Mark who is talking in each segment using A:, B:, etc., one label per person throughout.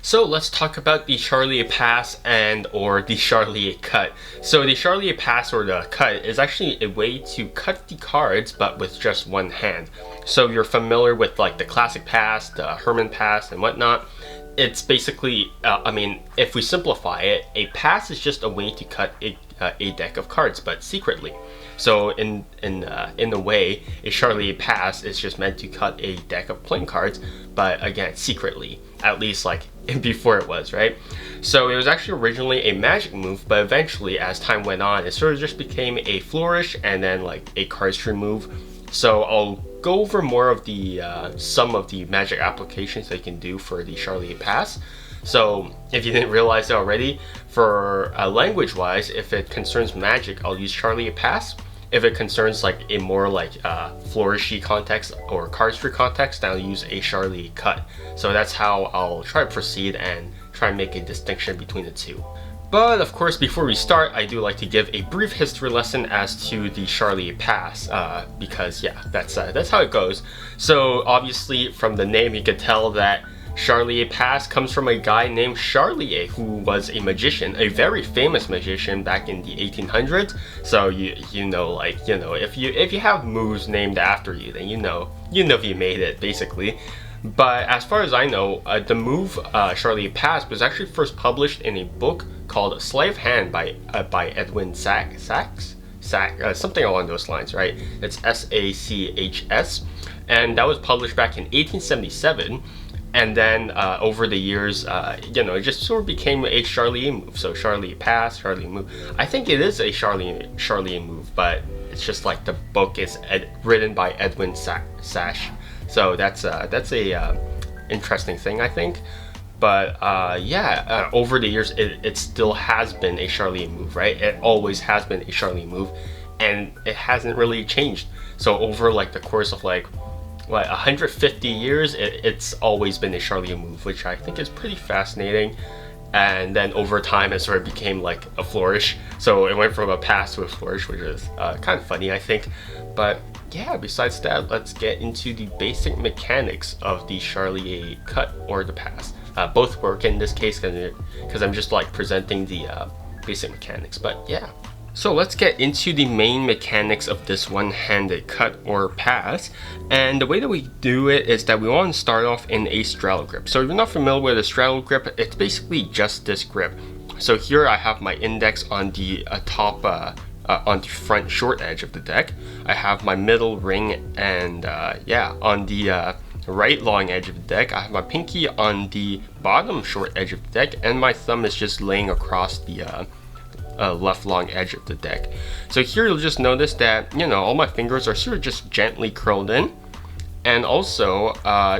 A: So let's talk about the Charlier pass and or the Charlier cut. So the Charlier pass or the cut is actually a way to cut the cards but with just one hand. So you're familiar with like the classic pass, the Herman pass and whatnot. It's basically, if we simplify it, a pass is just a way to cut a deck of cards, but secretly. So in a way, a Charlier pass is just meant to cut a deck of playing cards, but again, secretly. At least like before it was, right? So it was actually originally a magic move, but eventually, as time went on, it sort of just became a flourish and then like a cardistry move. So I'll go over more of the some of the magic applications that you can do for the Charlier pass. So if you didn't realize it already, for language-wise, if it concerns magic, I'll use Charlier pass. If it concerns like a more like flourishy context or cardistry context, I'll use a Charlier cut. So that's how I'll try to proceed and try and make a distinction between the two. But of course, before we start, I do like to give a brief history lesson as to the Charlier pass, because yeah, that's how it goes. So obviously, from the name, you could tell that Charlier pass comes from a guy named Charlier, who was a magician, a very famous magician back in the 1800s. So if you have moves named after you, then you know you made it basically. But as far as I know, the move Charlier pass was actually first published in a book called Sleight of Hand by Edwin Sachs, something along those lines, right? It's Sachs, and that was published back in 1877. And then over the years, it just sort of became a Charlier move. So Charlier pass, Charlier move. I think it is a Charlier move, but it's just like the book is written by Edwin Sachs. So that's a interesting thing, I think. But over the years, it still has been a Charlier move, right? It always has been a Charlier move, and it hasn't really changed. So over like the course of like 150 years, it's always been a Charlier move, which I think is pretty fascinating. And then over time, it sort of became like a flourish. So it went from a pass to a flourish, which is kind of funny, I think. But yeah, besides that, let's get into the basic mechanics of the Charlier cut or the pass. Both work in this case because I'm just like presenting the basic mechanics. But yeah. So let's get into the main mechanics of this one-handed cut or pass. And the way that we do it is that we want to start off in a straddle grip. So if you're not familiar with a straddle grip, it's basically just this grip. So here I have my index on the on the front short edge of the deck. I have my middle ring and on the right long edge of the deck. I have my pinky on the bottom short edge of the deck, and my thumb is just laying across the left long edge of the deck. So here you'll just notice that all my fingers are sort of just gently curled in, and also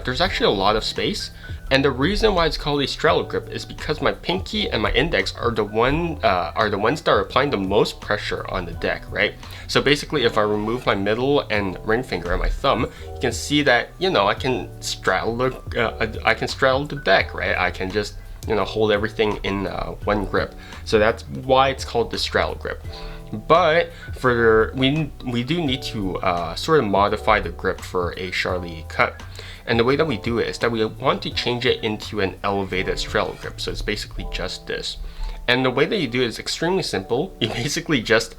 A: there's actually a lot of space. And the reason why it's called a straddle grip is because my pinky and my index are the ones that are applying the most pressure on the deck, right? So basically, if I remove my middle and ring finger and my thumb, you can see that I can straddle the deck, right? I can just hold everything in one grip. So that's why it's called the straddle grip. But we do need to sort of modify the grip for a Charlier cut. And the way that we do it is that we want to change it into an elevated straddle grip. So it's basically just this. And the way that you do it is extremely simple. You basically just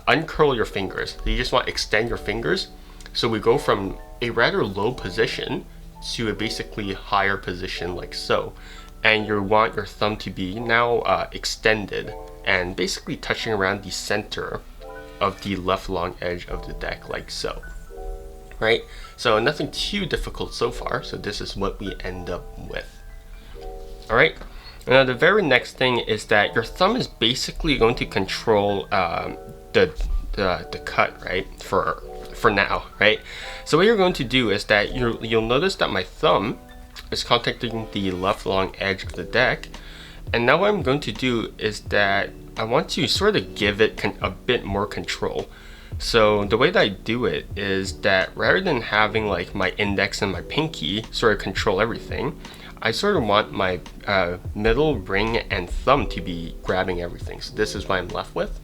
A: uncurl your fingers. So you just want to extend your fingers. So we go from a rather low position to a basically higher position like so, and you want your thumb to be now extended and basically touching around the center of the left long edge of the deck like so, right? So nothing too difficult so far. So this is what we end up with. All right. Now the very next thing is that your thumb is basically going to control the cut, right? For now, right? So what you're going to do is that you'll notice that my thumb is contacting the left long edge of the deck, and now what I'm going to do is that I want to sort of give it a bit more control. So the way that I do it is that rather than having like my index and my pinky sort of control everything, I sort of want my middle ring and thumb to be grabbing everything. So this is what I'm left with.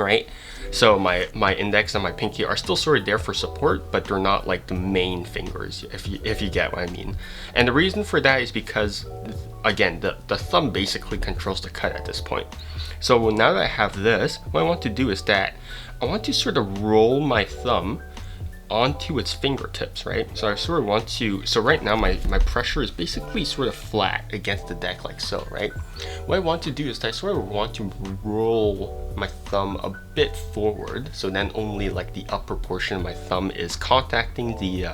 A: right? So my index and my pinky are still sort of there for support, but they're not like the main fingers, if you get what I mean. And the reason for that is because, again, the thumb basically controls the cut at this point. So now that I have this, what I want to do is that I want to sort of roll my thumb onto its fingertips, right? So I sort of want to, so right now my pressure is basically sort of flat against the deck like so, right? What I want to do is that I sort of want to roll my thumb a bit forward, so then only like the upper portion of my thumb is contacting the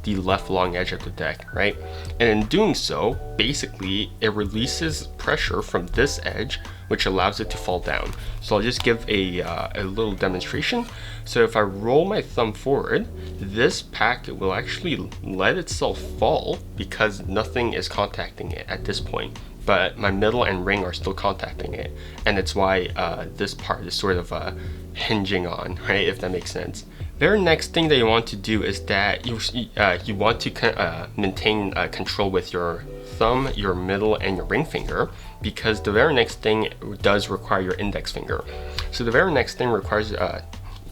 A: left long edge of the deck, right? And in doing so, basically it releases pressure from this edge, which allows it to fall down. So I'll just give a little demonstration. So if I roll my thumb forward, this packet will actually let itself fall because nothing is contacting it at this point, but my middle and ring are still contacting it, and it's why this part is sort of hinging on, right, if that makes sense. Very next thing that you want to do is that you want to maintain control with your thumb, your middle, and your ring finger, because the very next thing does require your index finger. So the very next thing requires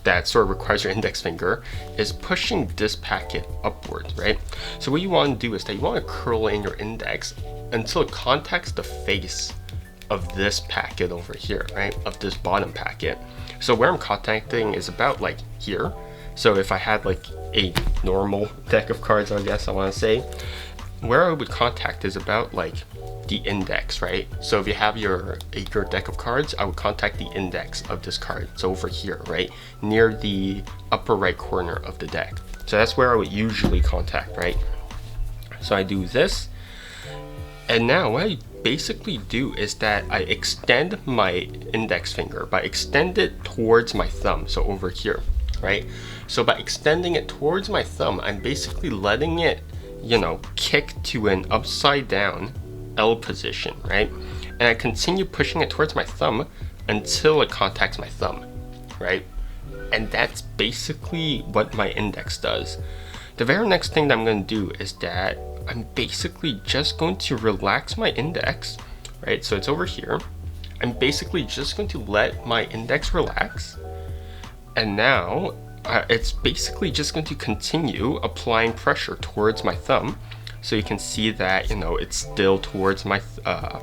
A: that sort of requires your index finger is pushing this packet upwards, right? So what you want to do is that you want to curl in your index until it contacts the face of this packet over here, right? Of this bottom packet. So where I'm contacting is about like here. So if I had like a normal deck of cards, I guess I want to say, where I would contact is about like the index, right? So if you have your deck of cards, I would contact the index of this card. So over here, right? Near the upper right corner of the deck. So that's where I would usually contact, right? So I do this. And now what I basically do is that I extend my index finger, but extend it towards my thumb. So over here, right? So by extending it towards my thumb, I'm basically letting it, you know, kick to an upside down L position, right? And I continue pushing it towards my thumb until it contacts my thumb, right? And that's basically what my index does. The very next thing that I'm going to do is that I'm basically just going to relax my index, right? So it's over here. I'm basically just going to let my index relax. And now it's basically just going to continue applying pressure towards my thumb. So you can see that, you know, it's still towards my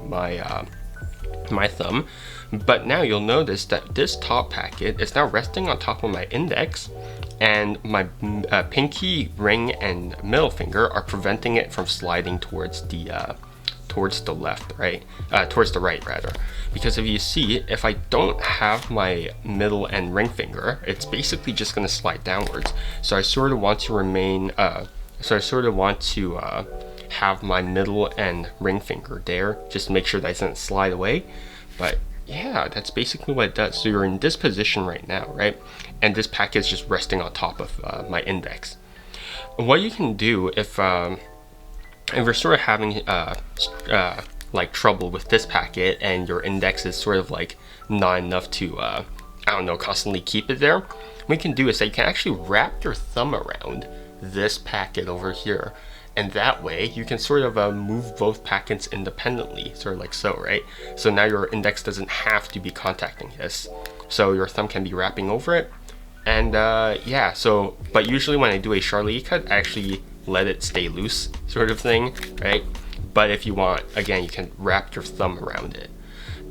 A: my thumb. But now you'll notice that this top packet is now resting on top of my index, and my pinky, ring, and middle finger are preventing it from sliding towards the left, right? Towards the right, rather. Because if you see, if I don't have my middle and ring finger, it's basically just going to slide downwards. So I sort of want to remain, have my middle and ring finger there, just to make sure that it doesn't slide away. But yeah, that's basically what it does. So you're in this position right now, right? And this packet is just resting on top of my index. What you can do if we're sort of having like trouble with this packet and your index is sort of like not enough to I don't know, constantly keep it there, what you can do is that you can actually wrap your thumb around this packet over here, and that way you can sort of move both packets independently, sort of like so, right? So now your index doesn't have to be contacting this, so your thumb can be wrapping over it. And yeah, so but usually when I do a Charlie cut, I actually let it stay loose, sort of thing, right? But if you want, again, you can wrap your thumb around it.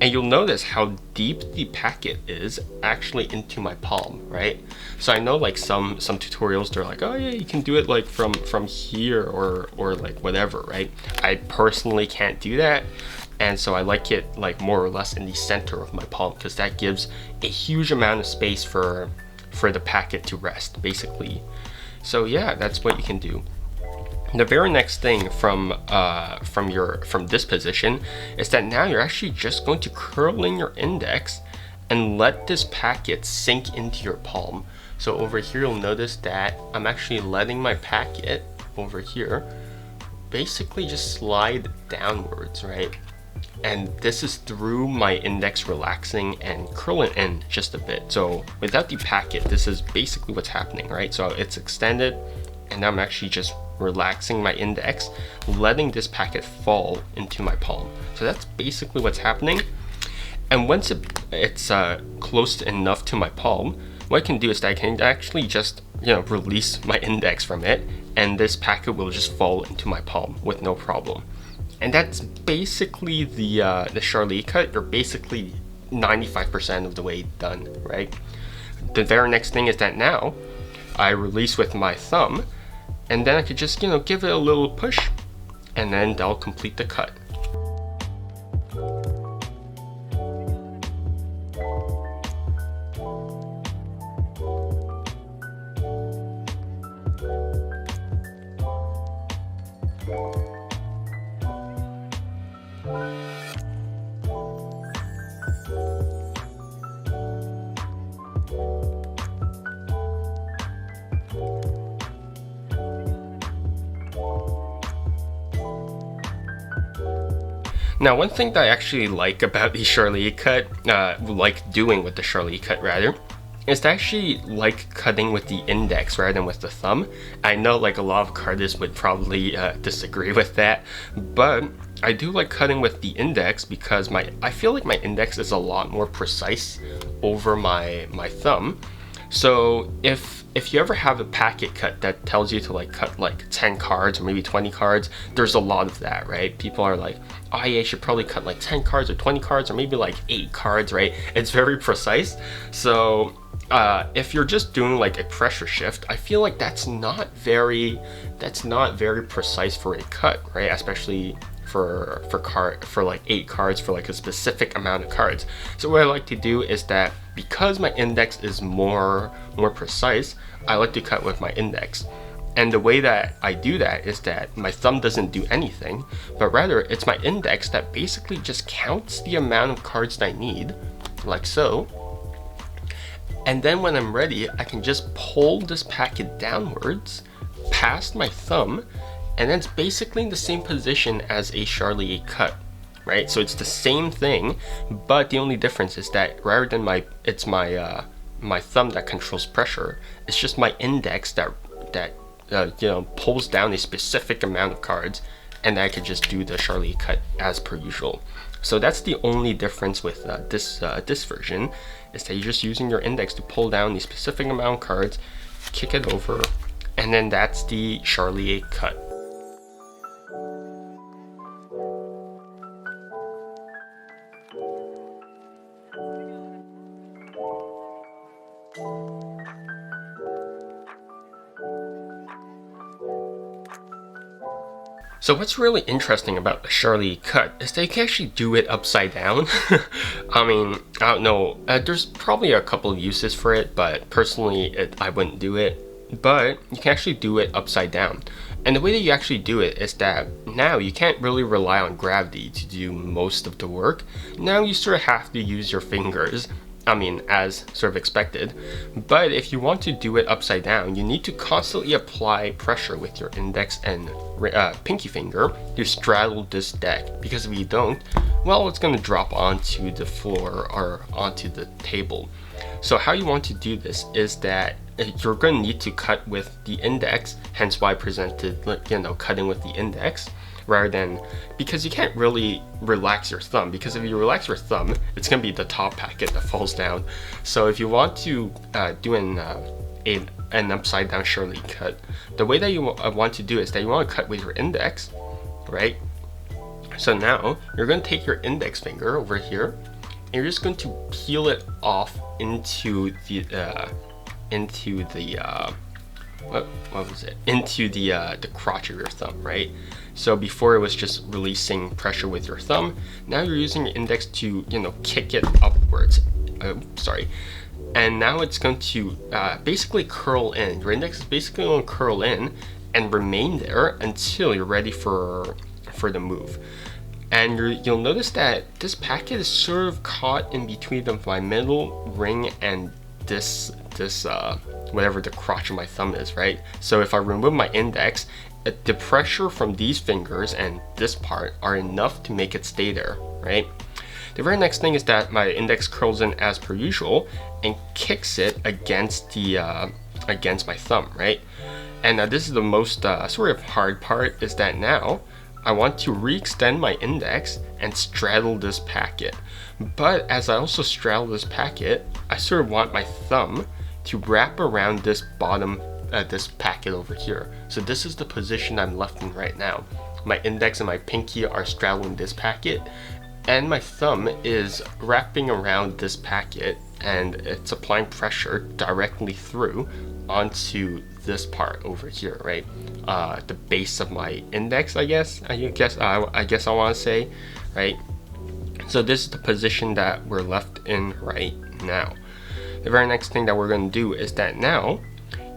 A: And you'll notice how deep the packet is actually into my palm, right? So I know like some tutorials, they're like, oh yeah, you can do it like from here or like whatever, right? I personally can't do that. And so I like it like more or less in the center of my palm, because that gives a huge amount of space for the packet to rest, basically. So yeah, that's what you can do. The very next thing from this position is that now you're actually just going to curl in your index and let this packet sink into your palm. So over here you'll notice that I'm actually letting my packet over here basically just slide downwards, right? And this is through my index relaxing and curling in just a bit. So without the packet, this is basically what's happening, right? So it's extended, and now I'm actually just relaxing my index, letting this packet fall into my palm. So that's basically what's happening. And once it's close enough to my palm, what I can do is that I can actually just, release my index from it, and this packet will just fall into my palm with no problem. And that's basically the Charlie cut. You're basically 95% of the way done, right? The very next thing is that now I release with my thumb, and then I could just, give it a little push, and then that'll complete the cut. Now, one thing that I actually like about the Charlie cut, like doing with the Charlie cut rather, is to actually like cutting with the index rather than with the thumb. I know like a lot of artists would probably disagree with that, but I do like cutting with the index because I feel like my index is a lot more precise over my thumb. So if you ever have a packet cut that tells you to like cut like 10 cards or maybe 20 cards, there's a lot of that, right? People are like, oh yeah, you should probably cut like 10 cards or 20 cards or maybe like 8 cards, right? It's very precise. So if you're just doing like a pressure shift, I feel like that's not very precise for a cut, right? Especially for like 8 cards for like a specific amount of cards. So what I like to do is that because my index is more precise, I like to cut with my index. And the way that I do that is that my thumb doesn't do anything, but rather it's my index that basically just counts the amount of cards that I need, like so. And then when I'm ready, I can just pull this packet downwards past my thumb, and then it's basically in the same position as a Charlie cut, right? So it's the same thing, but the only difference is that rather than my thumb that controls pressure, it's just my index that pulls down a specific amount of cards, and I could just do the Charlie cut as per usual. So that's the only difference with this version, is that you're just using your index to pull down a specific amount of cards, kick it over, and then that's the Charlie cut. So what's really interesting about the Charlie cut is that you can actually do it upside down. I mean, I don't know, there's probably a couple of uses for it, but personally I wouldn't do it. But you can actually do it upside down. And the way that you actually do it is that now you can't really rely on gravity to do most of the work. Now you sort of have to use your fingers. I mean, as sort of expected. But if you want to do it upside down, you need to constantly apply pressure with your index and pinky finger to straddle this deck. Because if you don't, well, it's going to drop onto the floor or onto the table. So how you want to do this is that you're going to need to cut with the index, hence why I presented, cutting with the index, rather than, because you can't really relax your thumb, because if you relax your thumb, it's going to be the top packet that falls down. So if you want to do an upside down Charlie cut, the way that you want to do is that you want to cut with your index, right? So now you're going to take your index finger over here, and you're just going to peel it off into the crotch of your thumb, right? So before it was just releasing pressure with your thumb, now you're using your index to, kick it upwards. And now it's going to basically curl in. Your index is basically going to curl in and remain there until you're ready for the move. And you'll notice that this packet is sort of caught in between of my middle ring and this whatever the crotch of my thumb is, right? So if I remove my index, the pressure from these fingers and this part are enough to make it stay there, right? The very next thing is that my index curls in as per usual and kicks it against my thumb, right? And this is the most sort of hard part, is that now I want to re-extend my index and straddle this packet. But as I also straddle this packet, I sort of want my thumb to wrap around this bottom, this packet over here. So this is the position I'm left in right now. My index and my pinky are straddling this packet, and my thumb is wrapping around this packet, and it's applying pressure directly through onto this part over here, right? The base of my index, I guess I want to say, right? So this is the position that we're left in right now. The very next thing that we're going to do is that now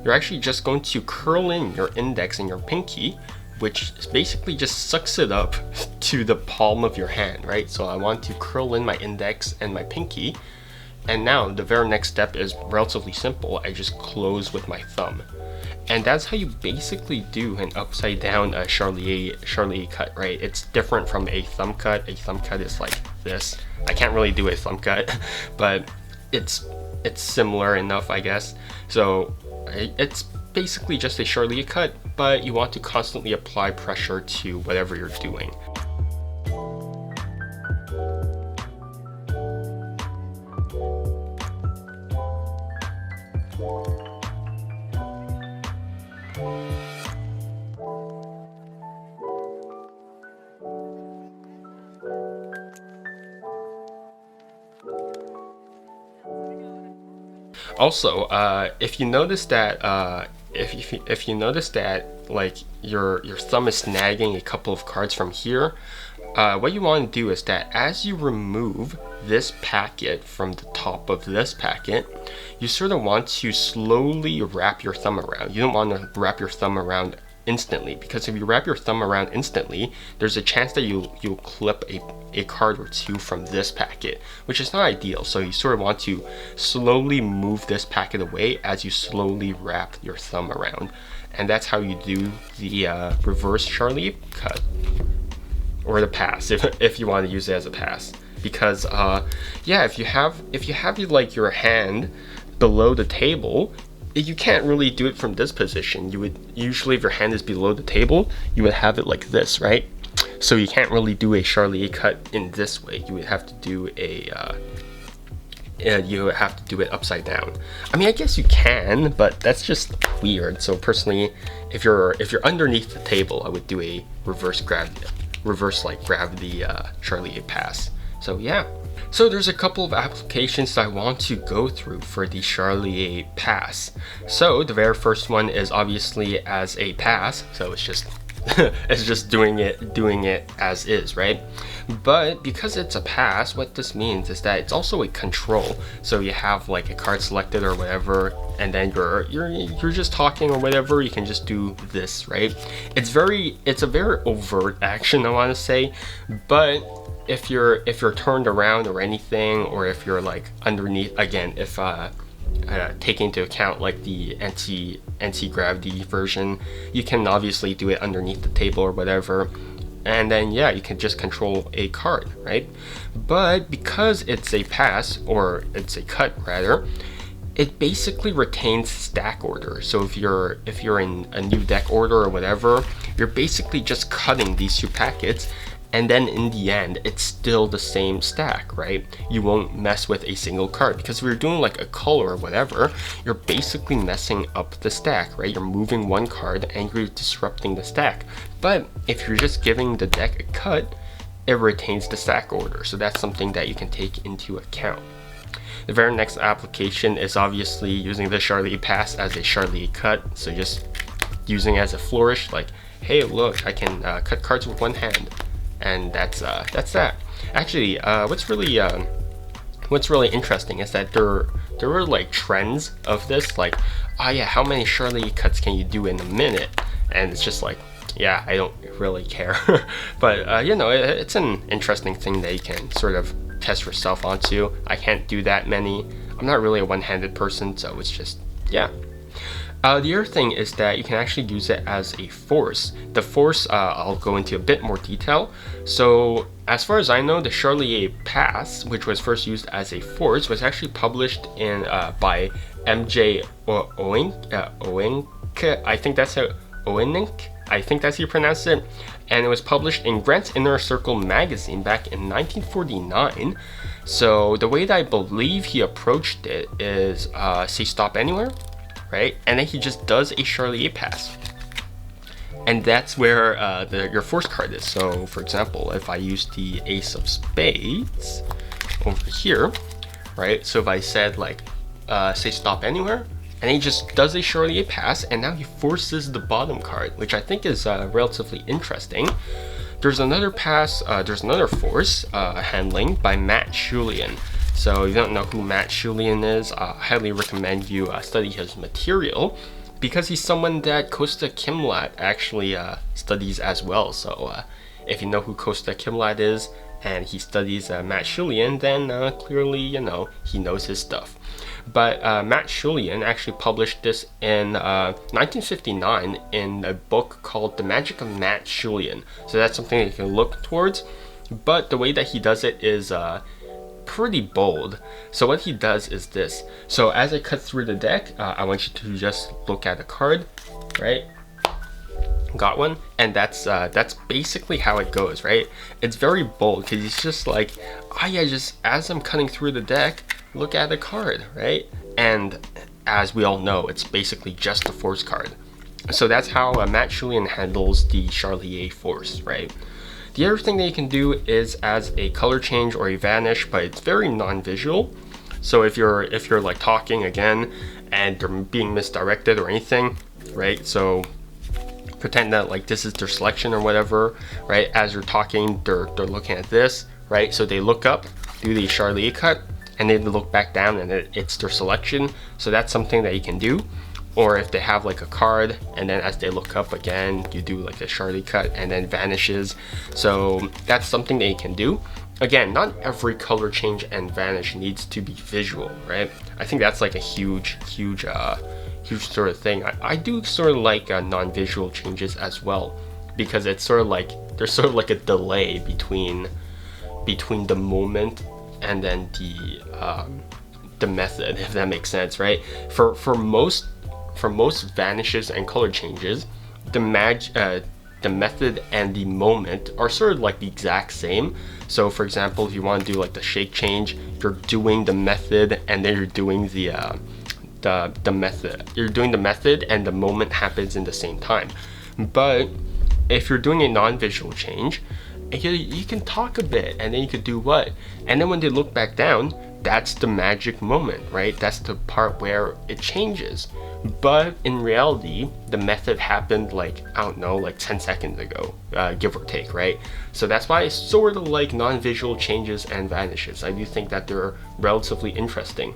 A: you're actually just going to curl in your index and your pinky, which basically just sucks it up to the palm of your hand, right? So I want to curl in my index and my pinky, and now the very next step is relatively simple. I just close with my thumb, and that's how you basically do an upside down Charlier cut, right? It's different from a thumb cut. A thumb cut is like this. I can't really do a thumb cut, but it's similar enough, I guess. So it's basically just a Charlier cut, but you want to constantly apply pressure to whatever you're doing. Also, if you notice that if you notice that like your thumb is snagging a couple of cards from here, what you want to do is that as you remove this packet from the top of this packet, you sort of want to slowly wrap your thumb around. You don't want to wrap your thumb around instantly, because if you wrap your thumb around instantly, there's a chance that you'll clip a card or two from this packet, which is not ideal. So you sort of want to slowly move this packet away as you slowly wrap your thumb around, and that's how you do the reverse Charlier cut, or the pass, if you want to use it as a pass. Because yeah, if you have like your hand below the table, you can't really do it from this position. You would usually, if your hand is below the table, you would have it like this, right? So you can't really do a Charlier cut in this way. You would have to do it upside down. I mean, I guess you can, but that's just weird. So personally, if you're underneath the table, I would do a reverse gravity Charlier pass. So yeah. So there's a couple of applications that I want to go through for the Charlier pass. So the very first one is obviously as a pass, so it's just it's just doing it as is, right? But because it's a pass, what this means is that it's also a control. So you have like a card selected or whatever, and then you're just talking or whatever, you can just do this, right? It's a very overt action, I want to say, but if you're turned around or anything, or if you're like underneath, again, if taking into account like the anti-gravity version, you can obviously do it underneath the table or whatever, and then yeah, you can just control a card, right? But because it's a pass, or it's a cut rather, it basically retains stack order. So if you're in a new deck order or whatever, you're basically just cutting these two packets, and then in the end, it's still the same stack, right? You won't mess with a single card, because if you're doing like a color or whatever, you're basically messing up the stack, right? You're moving one card and you're disrupting the stack. But if you're just giving the deck a cut, it retains the stack order. So that's something that you can take into account. The very next application is obviously using the Charlier pass as a Charlier cut. So just using it as a flourish, like, hey, look, I can cut cards with one hand. And that's that. Actually, what's really interesting is that there were like trends of this, like, oh yeah, how many Charlier cuts can you do in a minute? And it's just like, yeah, I don't really care. But you know, it's an interesting thing that you can sort of test yourself onto. I can't do that many. I'm not really a one-handed person, so it's just, yeah. The other thing is that you can actually use it as a force. The force, I'll go into a bit more detail. So as far as I know, the Charlier pass, which was first used as a force, was actually published in by M.J. Oenk. I think that's how Oenk. I think that's how you pronounce it. And it was published in Grant's Inner Circle magazine back in 1949. So the way that I believe he approached it is say stop anywhere, right? And then he just does a Charlie A pass. And that's where your force card is. So for example, if I use the ace of spades over here, right? So if I said like, say stop anywhere, and he just does a Charlie A pass, and now he forces the bottom card, which I think is relatively interesting. There's another pass, there's another force handling by Matt Schulian. So if you don't know who Matt Schulian is, I highly recommend you study his material, because he's someone that Kosta Kimlat actually studies as well. So if you know who Kosta Kimlat is, and he studies Matt Schulian, then clearly, you know, he knows his stuff. But Matt Schulian actually published this in 1959 in a book called The Magic of Matt Schulian. So that's something that you can look towards. But the way that he does it is pretty bold. So what he does is this. So as I cut through the deck, I want you to just look at a card, right? Got one, and that's basically how it goes, right? It's very bold because he's just like, oh yeah, just as I'm cutting through the deck, look at the card, right? And as we all know, it's basically just a force card. So that's how Matt Schulian handles the Charlie A force, right? The other thing that you can do is as a color change or a vanish, but it's very non-visual. So if you're like talking again and they're being misdirected or anything, right? So pretend that like this is their selection or whatever, right? As you're talking, they're looking at this, right? So they look up, do the Charlie A cut, and then they look back down and it's their selection. So that's something that you can do. Or if they have like a card, and then as they look up again, you do like a Charlie cut and then vanishes. So that's something that you can do. Again, not every color change and vanish needs to be visual, right? I think that's like a huge sort of thing. I do sort of like non-visual changes as well, because it's sort of like there's sort of like a delay between the moment and then the method, if that makes sense, right? For most vanishes and color changes, the method and the moment are sort of like the exact same. So for example, if you want to do like the shake change, you're doing the method and then you're doing the method. You're doing the method and the moment happens in the same time. But if you're doing a non-visual change, you can talk a bit and then you could do what? And then when they look back down, that's the magic moment, right? That's the part where it changes. But in reality, the method happened like, I don't know, like 10 seconds ago, give or take, right? So that's why I sort of like non-visual changes and vanishes. I do think that they're relatively interesting.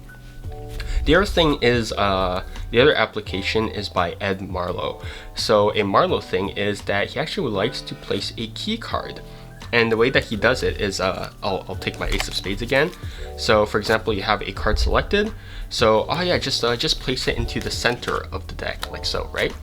A: The other thing is, the other application is by Ed Marlowe. So a Marlowe thing is that he actually likes to place a key card. And the way that he does it is, I'll take my ace of spades again. So for example, you have a card selected. So, oh yeah, just place it into the center of the deck, like so, right?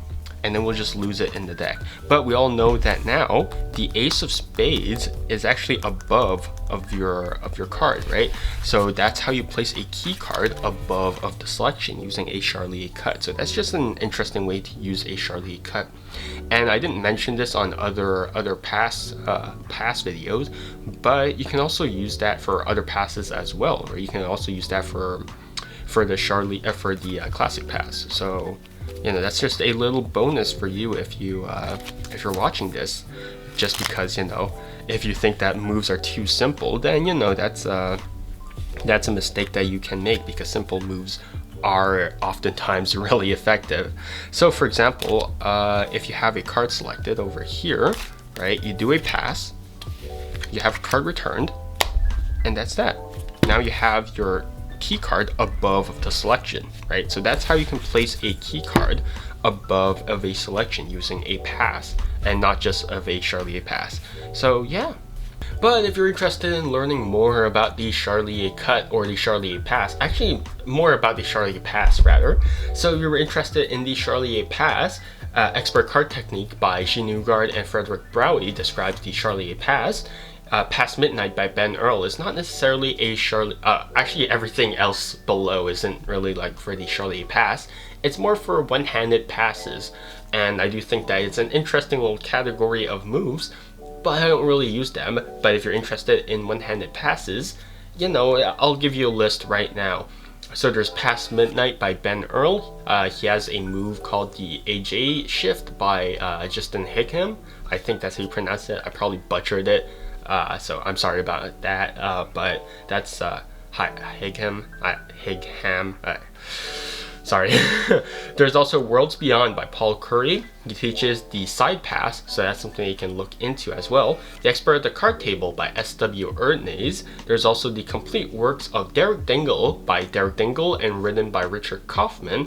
A: And then we'll just lose it in the deck. But we all know that now the ace of spades is actually above of your card, right? So that's how you place a key card above of the selection using a Charlie A cut. So that's just an interesting way to use a Charlie A cut. And I didn't mention this on other past videos, but you can also use that for other passes as well, or you can also use that for the classic pass. So you know, that's just a little bonus for you if you're watching this. Just because, you know, if you think that moves are too simple, then you know that's a mistake that you can make, because simple moves are oftentimes really effective. So for example, if you have a card selected over here, right, you do a pass, you have a card returned, and that's that. Now you have your key card above of the selection, right? So that's how you can place a key card above of a selection using a pass, and not just of a Charlie A pass. So yeah. But if you're interested in learning more about the Charlie A cut or the Charlie A pass, actually more about the Charlie A pass rather. So if you're interested in the Charlie A pass, Expert Card Technique by Jean Newgard and Frederick Browie describes the Charlie A pass. Past Midnight by Ben Earl is not necessarily a Charlie, actually everything else below isn't really like for the Charlie A pass. It's more for one-handed passes, and I do think that it's an interesting little category of moves, but I don't really use them. But if you're interested in one-handed passes, you know, I'll give you a list right now. So there's Past Midnight by Ben Earl. He has a move called the AJ Shift by Justin Higham. I think that's how you pronounce it. I probably butchered it, so I'm sorry about that. But that's Higham. Sorry. There's also Worlds Beyond by Paul Curry. He teaches the side pass, so that's something you can look into as well. The Expert at the Card Table by S.W. Erdnase. There's also the complete works of Derek Dingle by Derek Dingle and written by Richard Kaufman.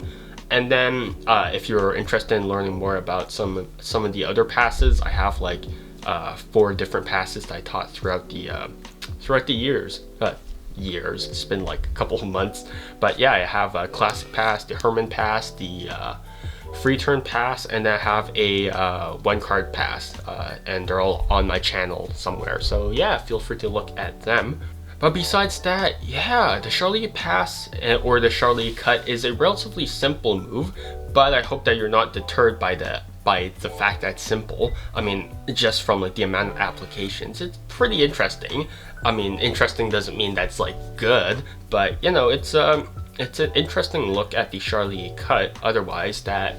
A: And then if you're interested in learning more about some of the other passes, I have like 4 different passes that I taught throughout the years. It's been like a couple of months, but yeah, I have a classic pass, the Herman pass, the free turn pass, and I have a 1-card pass, and they're all on my channel somewhere, so yeah, feel free to look at them. But besides that, yeah, the Charlie pass or the Charlie cut is a relatively simple move, but I hope that you're not deterred by the fact that it's simple. I mean, just from like the amount of applications, it's pretty interesting. I mean, interesting doesn't mean that's like good, but you know, it's an interesting look at the Charlie cut otherwise that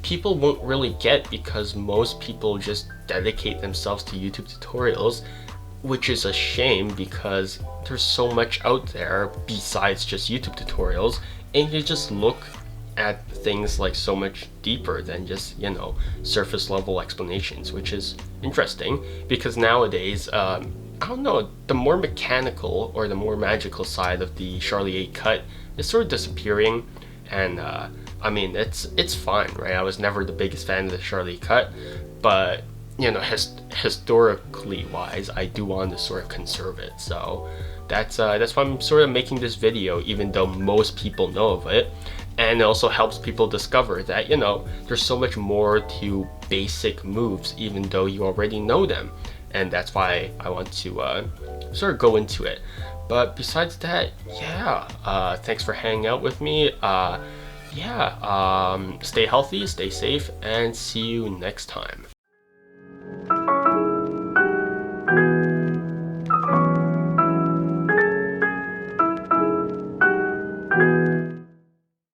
A: people won't really get, because most people just dedicate themselves to YouTube tutorials, which is a shame because there's so much out there besides just YouTube tutorials, and you just look at things like so much deeper than just, you know, surface level explanations, which is interesting because nowadays, I don't know, the more mechanical or the more magical side of the Charlie 8 cut is sort of disappearing, and I mean, it's fine, right? I was never the biggest fan of the Charlie cut, but you know, historically wise, I do want to sort of conserve it. So that's why I'm sort of making this video, even though most people know of it. And it also helps people discover that, you know, there's so much more to basic moves, even though you already know them. And that's why I want to sort of go into it. But besides that, yeah, thanks for hanging out with me. Stay healthy, stay safe, and see you next time.